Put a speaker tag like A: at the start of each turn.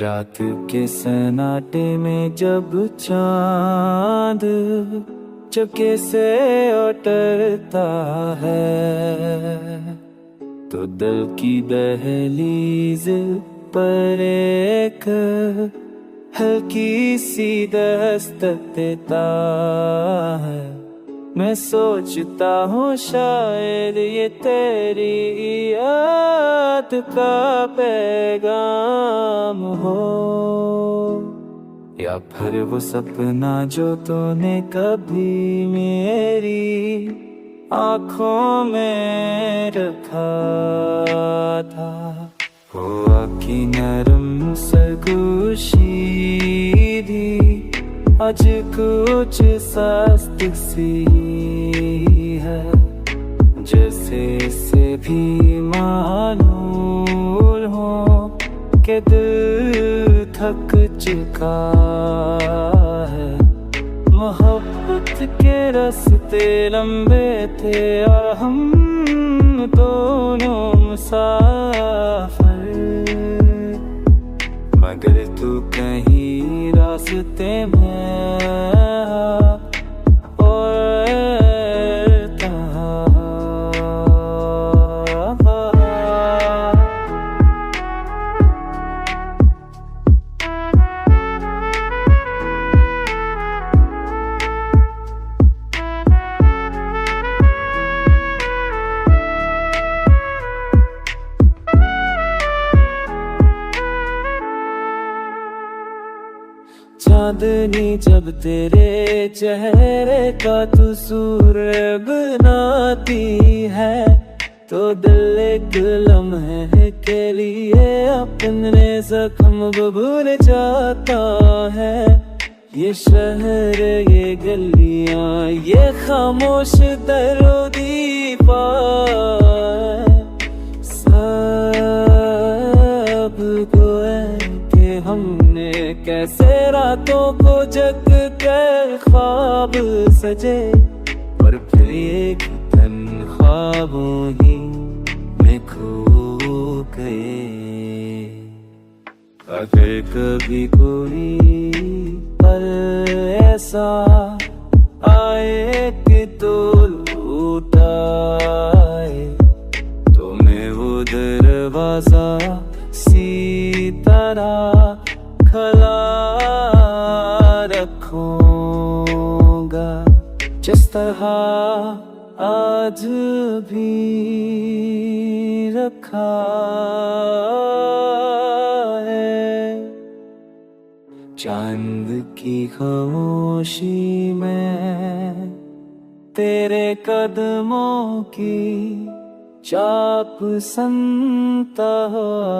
A: रात के सन्नाटे में जब चांद चुपके से उतरता है, तो दिल की दहलीज पर एक हल्की सी दस्तक देता है। मैं सोचता हूँ शायद ये तेरी याद का पैगाम हो, या फिर वो सपना जो तूने कभी मेरी आँखों में रखा था। हुआ कि नरम सरगोशी आज कुछ सस्त सी है, जैसे से भी मालूम हो कि दिल थक चुका है। मोहब्बत के रास्ते लंबे थे और हम दोनों मुसाफिर, मगर तू कहीं रास्ते में चांदनी जब तेरे चेहरे का तू सूर्य बनाती है, तो दिल एक लम्हे के लिए अपने जख्म भूल जाता है। ये शहर, ये गलियां, ये खामोश दरो दीवार सब गोए कि हमने कैसे रातों को जग कर ख्वाब सजे, पर फिर एक दिन ख्वाबों ही में खो गए। अगर कभी कोई पल ऐसा आए कि तो लौट आए, तो मैं वो दरवाजा सी तरह खुला रखूंगा, जिस तरह आज भी रखा है। चांद की खामोशी में तेरे कदमों की चाप सुनता हुआ